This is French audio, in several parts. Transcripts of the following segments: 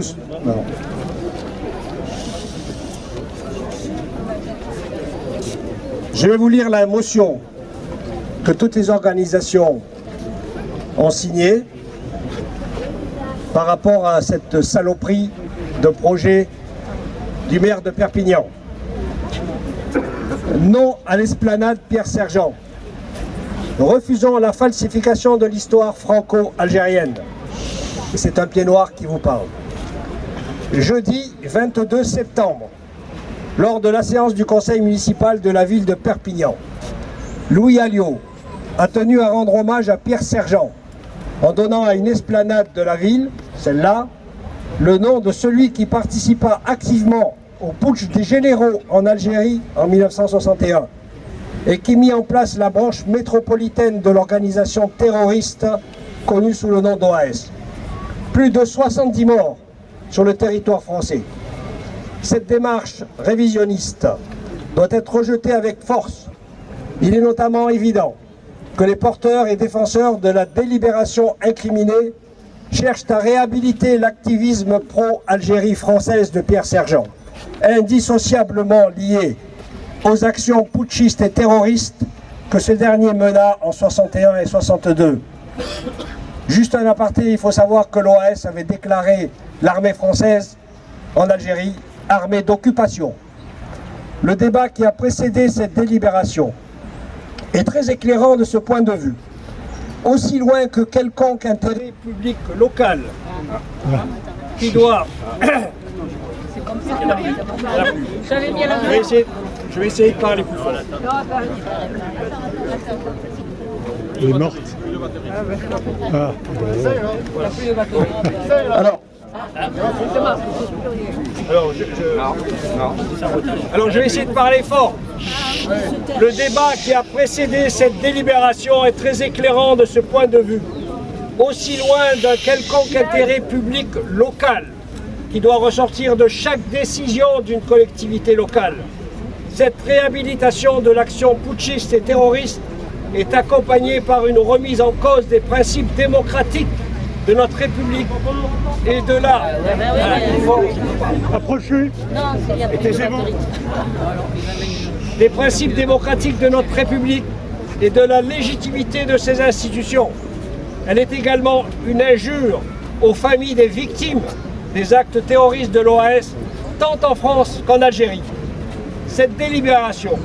Non. Je vais vous lire la motion que toutes les organisations ont signée par rapport à cette saloperie de projet du maire de Perpignan. Non à l'esplanade Pierre Sergent. Refusons la falsification de l'histoire franco-algérienne. C'est un pied noir qui vous parle. Jeudi 22 septembre, lors de la séance du conseil municipal de la ville de Perpignan, Louis Alliot a tenu à rendre hommage à Pierre Sergent en donnant à une esplanade de la ville, celle-là, le nom de celui qui participa activement au putsch des généraux en Algérie en 1961 et qui mit en place la branche métropolitaine de l'organisation terroriste connue sous le nom d'OAS. Plus de 70 morts sur le territoire français. Cette démarche révisionniste doit être rejetée avec force. Il est notamment évident que les porteurs et défenseurs de la délibération incriminée cherchent à réhabiliter l'activisme pro-Algérie française de Pierre Sergent, indissociablement lié aux actions putschistes et terroristes que ce dernier mena en 61 et 62. Juste un aparté, il faut savoir que l'OAS avait déclaré l'armée française en Algérie, armée d'occupation. Le débat qui a précédé cette délibération est très éclairant de ce point de vue. Aussi loin que quelconque intérêt public local qui doit... C'est comme ça. Je vais essayer de parler plus fort. Elle est morte. Ah. Alors je vais essayer de parler fort. Le débat qui a précédé cette délibération est très éclairant de ce point de vue. Aussi loin d'un quelconque intérêt public local qui doit ressortir de chaque décision d'une collectivité locale. Cette réhabilitation de l'action putschiste et terroriste est accompagnée par une remise en cause des principes démocratiques de notre République et de la... Approchez. Des principes démocratiques de notre République et de la légitimité de ses institutions. Elle est également une injure aux familles des victimes des actes terroristes de l'OAS, tant en France qu'en Algérie. Cette délibération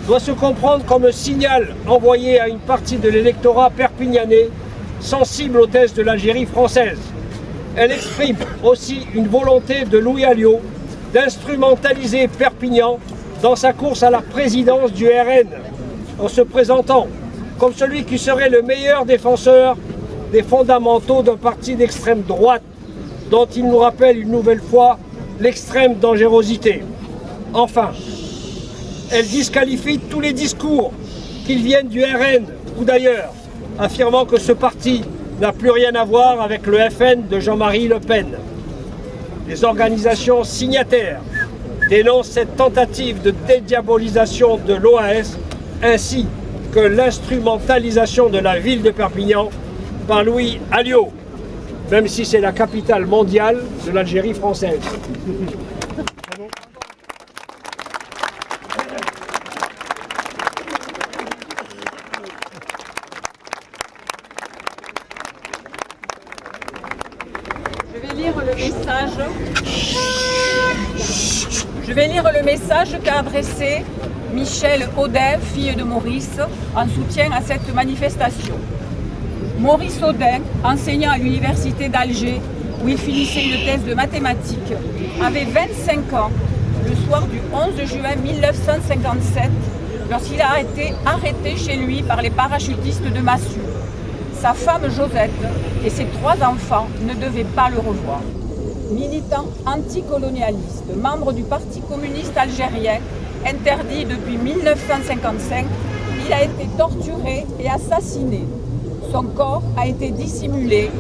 doit se comprendre comme un signal envoyé à une partie de l'électorat perpignanais sensible aux thèses de l'Algérie française. Elle exprime aussi une volonté de Louis Alliot d'instrumentaliser Perpignan dans sa course à la présidence du RN, en se présentant comme celui qui serait le meilleur défenseur des fondamentaux d'un parti d'extrême droite, dont il nous rappelle une nouvelle fois l'extrême dangerosité. Enfin, elle disqualifie tous les discours, qu'ils viennent du RN ou d'ailleurs, affirmant que ce parti n'a plus rien à voir avec le FN de Jean-Marie Le Pen. Les organisations signataires dénoncent cette tentative de dédiabolisation de l'OAS ainsi que l'instrumentalisation de la ville de Perpignan par Louis Alliot, même si c'est la capitale mondiale de l'Algérie française. Je vais lire le message qu'a adressé Michel Audin, fille de Maurice, en soutien à cette manifestation. Maurice Audin, enseignant à l'université d'Alger, où il finissait une thèse de mathématiques, avait 25 ans le soir du 11 juin 1957, lorsqu'il a été arrêté chez lui par les parachutistes de Massu. Sa femme Josette et ses 3 enfants ne devaient pas le revoir. Militant anticolonialiste, membre du Parti communiste algérien, interdit depuis 1955, il a été torturé et assassiné. Son corps a été dissimulé.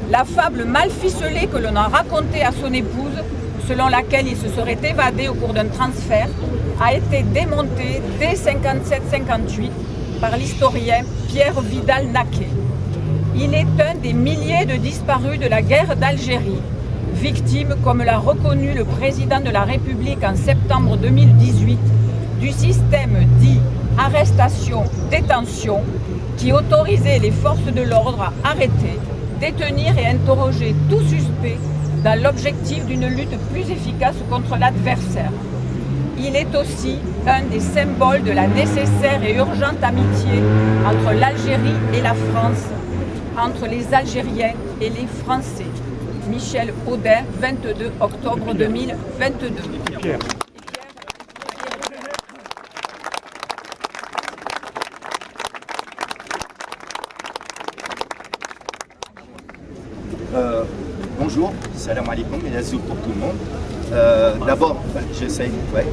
La fable mal ficelée que l'on a racontée à son épouse, selon laquelle il se serait évadé au cours d'un transfert, a été démontée dès 57-58 par l'historien Pierre Vidal-Naquet. Il est un des milliers de disparus de la guerre d'Algérie, victime, comme l'a reconnu le président de la République en septembre 2018, du système dit arrestation-détention qui autorisait les forces de l'ordre à arrêter, détenir et interroger tout suspect dans l'objectif d'une lutte plus efficace contre l'adversaire. Il est aussi un des symboles de la nécessaire et urgente amitié entre l'Algérie et la France, entre les Algériens et les Français. Michel Audin, 22 octobre 2022. Pierre. Bonjour, salam alaikum et azoul pour tout le monde. D'abord, j'essaye, ouais.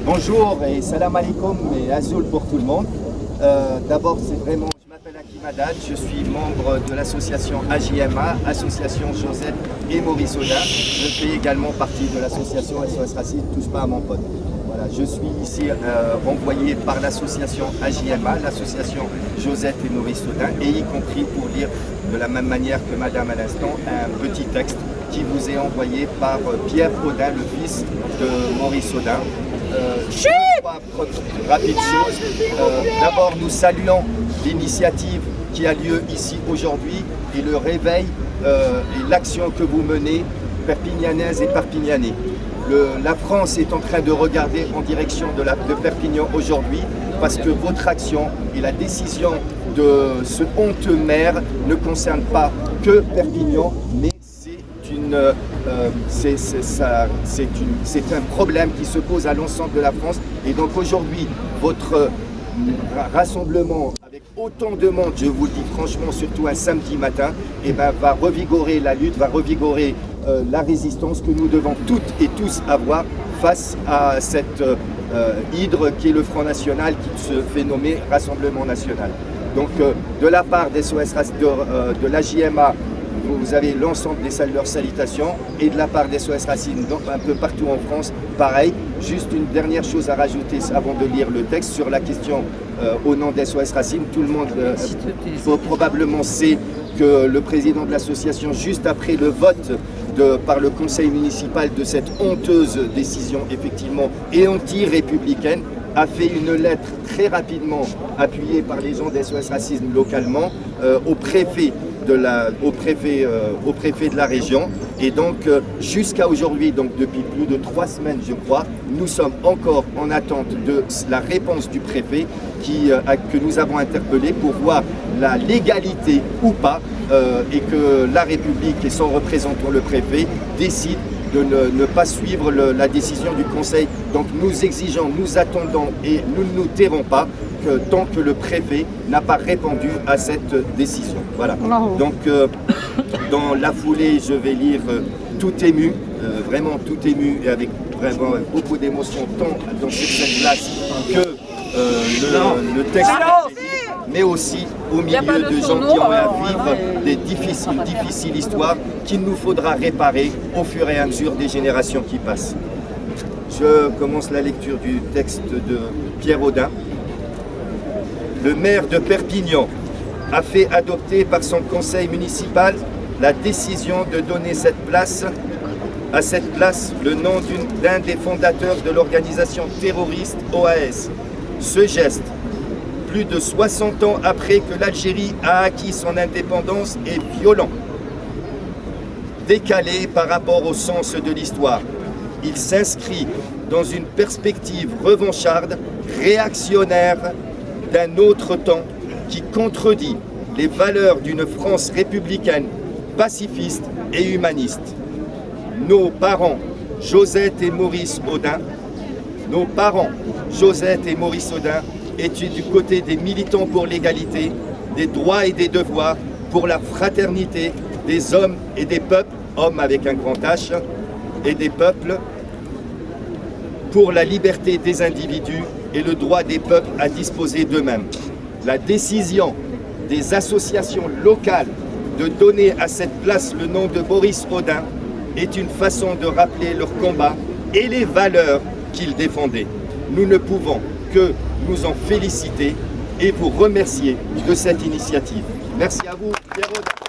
Bonjour et salam alaikum et azoul pour tout le monde. D'abord, c'est vraiment, je m'appelle Hakim Haddad, je suis membre de l'association AJMA, Association Josette et Maurice Audin. Je fais également partie de l'association SOS Racisme, touche pas à mon pote. Voilà, je suis ici envoyé par l'association AJMA, l'association Josette et Maurice Audin, et y compris pour lire de la même manière que Madame à l'instant, un petit texte qui vous est envoyé par Pierre Audin, le fils de Maurice Audin. Trois rapides choses. D'abord, nous saluons l'initiative qui a lieu ici aujourd'hui et le réveil et l'action que vous menez, perpignanaise et perpignanais. La France est en train de regarder en direction de Perpignan aujourd'hui parce que votre action et la décision de ce honteux maire ne concerne pas que Perpignan, mais c'est un problème qui se pose à l'ensemble de la France. Et donc aujourd'hui, votre rassemblement avec autant de monde, je vous le dis franchement, surtout un samedi matin, va revigorer la lutte, va revigorer la résistance que nous devons toutes et tous avoir face à cette hydre qui est le Front National, qui se fait nommer Rassemblement National. Donc de la part des SOS de l'AJMA, vous avez l'ensemble des leurs salutations, et de la part des SOS Racisme, donc un peu partout en France, pareil. Juste une dernière chose à rajouter avant de lire le texte sur la question au nom des SOS Racisme. Tout le monde probablement sait que le président de l'association, juste après le vote par le conseil municipal de cette honteuse décision effectivement et anti-républicaine, a fait une lettre très rapidement appuyée par les gens des SOS Racisme localement au préfet de la région. Et donc jusqu'à aujourd'hui, donc depuis plus de 3 semaines je crois, nous sommes encore en attente de la réponse du préfet que nous avons interpellé pour voir la légalité ou pas et que la République et son représentant le préfet décident de ne pas suivre la décision du Conseil. Donc nous exigeons, nous attendons et nous ne nous tairons pas tant que le préfet n'a pas répondu à cette décision. Voilà. Donc dans la foulée, je vais lire tout ému, vraiment tout ému et avec vraiment beaucoup d'émotion, tant dans cette place que le texte, mais aussi au milieu de gens qui ont à vivre des difficiles histoires qu'il nous faudra réparer au fur et à mesure des générations qui passent. Je commence la lecture du texte de Pierre Audin. Le maire de Perpignan a fait adopter par son conseil municipal la décision de donner à cette place le nom d'un des fondateurs de l'organisation terroriste OAS. Ce geste, plus de 60 ans après que l'Algérie a acquis son indépendance, est violent, décalé par rapport au sens de l'histoire. Il s'inscrit dans une perspective revancharde, réactionnaire d'un autre temps qui contredit les valeurs d'une France républicaine, pacifiste et humaniste. Nos parents, Josette et Maurice Audin, étaient du côté des militants pour l'égalité, des droits et des devoirs, pour la fraternité des hommes et des peuples, hommes avec un grand H, et des peuples, pour la liberté des individus et le droit des peuples à disposer d'eux-mêmes. La décision des associations locales de donner à cette place le nom de Maurice Audin est une façon de rappeler leur combat et les valeurs qu'ils défendaient. Nous ne pouvons que nous en féliciter et vous remercier de cette initiative. Merci à vous, Pierre Audin.